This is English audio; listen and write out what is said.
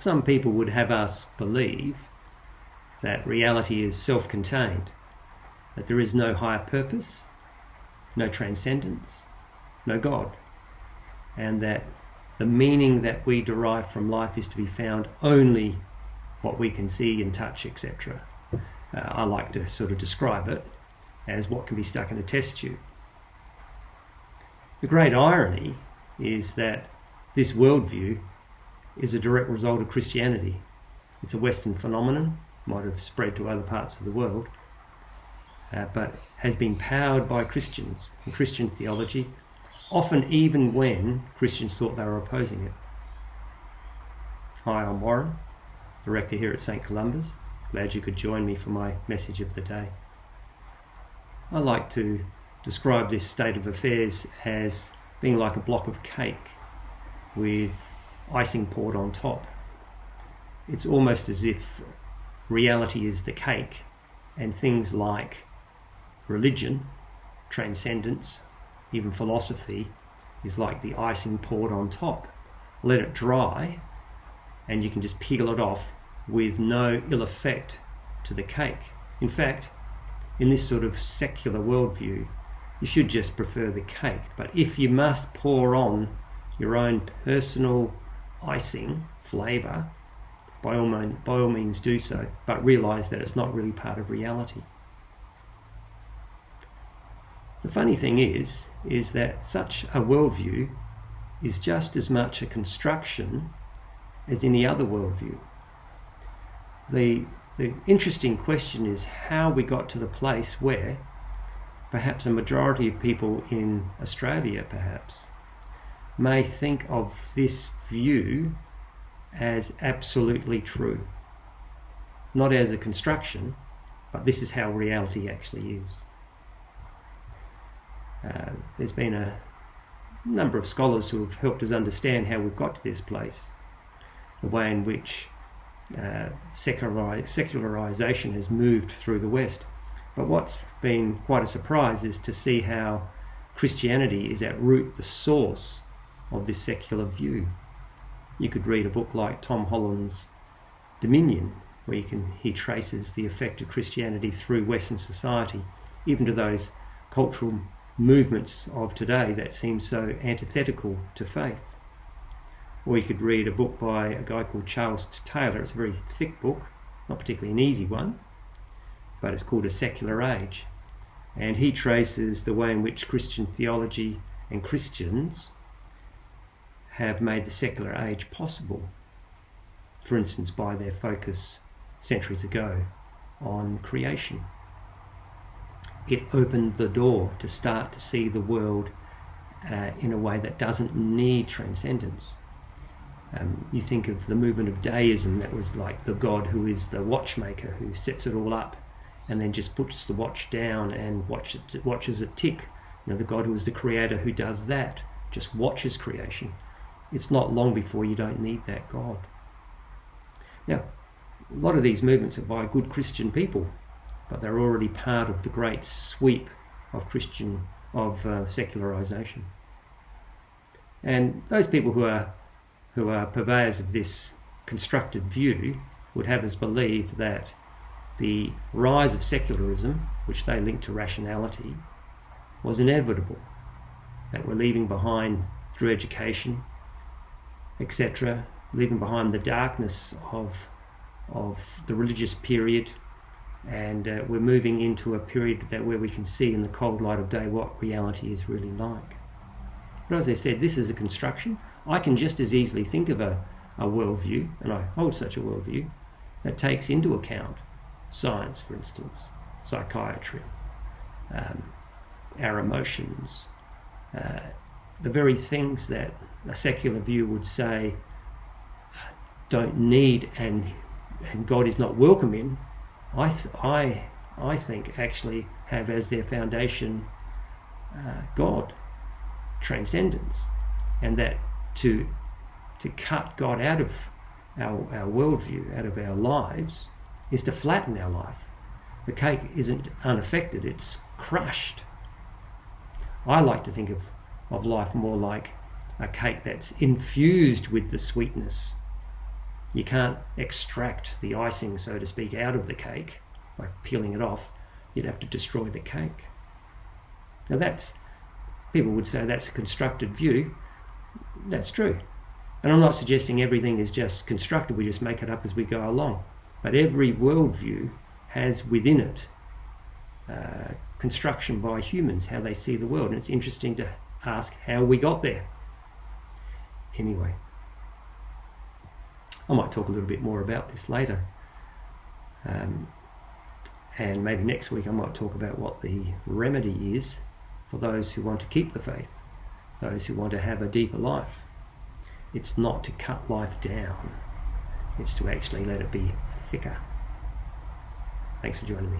Some people would have us believe that reality is self-contained, that there is no higher purpose, no transcendence, no God, and that the meaning that we derive from life is to be found only what we can see and touch, etc. I like to sort of describe it as what can be stuck in a test tube. The great irony is that this worldview is a direct result of Christianity. It's a Western phenomenon, might have spread to other parts of the world, but has been powered by Christians and Christian theology, often even when Christians thought they were opposing it. Hi, I'm Warren, the rector here at St. Columba's. Glad you could join me for my message of the day. I like to describe this state of affairs as being like a block of cake with icing poured on top. It's almost as if reality is the cake and things like religion, transcendence, even philosophy is like the icing poured on top. Let it dry and you can just peel it off with no ill effect to the cake. In fact, in this sort of secular worldview, you should just prefer the cake. But if you must pour on your own personal icing flavour, by all means do so, but realise that it's not really part of reality. The funny thing is that such a worldview is just as much a construction as any other worldview. The interesting question is how we got to the place where perhaps a majority of people in Australia perhaps may think of this view as absolutely true. Not as a construction, but this is how reality actually is. There's been a number of scholars who have helped us understand how we've got to this place, the way in which secularisation has moved through the West. But what's been quite a surprise is to see how Christianity is at root the source of this secular view. You could read a book like Tom Holland's Dominion, where he traces the effect of Christianity through Western society, even to those cultural movements of today that seem so antithetical to faith. Or you could read a book by a guy called Charles Taylor. It's a very thick book, not particularly an easy one, but it's called A Secular Age. And he traces the way in which Christian theology and Christians have made the secular age possible. For instance, by their focus centuries ago on creation. It opened the door to start to see the world in a way that doesn't need transcendence. You think of the movement of deism, that was like the God who is the watchmaker, who sets it all up and then just puts the watch down and watches it tick. You know, the God who is the creator who does that, just watches creation. It's not long before you don't need that God. Now, a lot of these movements are by good Christian people, but they're already part of the great sweep of secularisation. And those people who are purveyors of this constructed view would have us believe that the rise of secularism, which they link to rationality, was inevitable, that we're leaving behind through education, etc., leaving behind the darkness of the religious period, and we're moving into a period where we can see in the cold light of day what reality is really like. But as I said, this is a construction. I can just as easily think of a worldview, and I hold such a worldview, that takes into account science, for instance, psychiatry, our emotions, the very things that a secular view would say don't need and God is not welcome in, I think actually have as their foundation God, transcendence, and that to cut God out of our worldview, out of our lives, is to flatten our life. The cake isn't unaffected, it's crushed. I like to think of life more like a cake that's infused with the sweetness You can't extract the icing, so to speak, out of the cake by peeling it off. You'd have to destroy the cake. Now people would say that's a constructed view. That's true. And I'm not suggesting everything is just constructed, we just make it up as we go along. But every worldview has within it construction by humans, how they see the world. And it's interesting to ask how we got there. Anyway, I might talk a little bit more about this later. And maybe next week I might talk about what the remedy is for those who want to keep the faith, those who want to have a deeper life. It's not to cut life down, it's to actually let it be thicker. Thanks for joining me.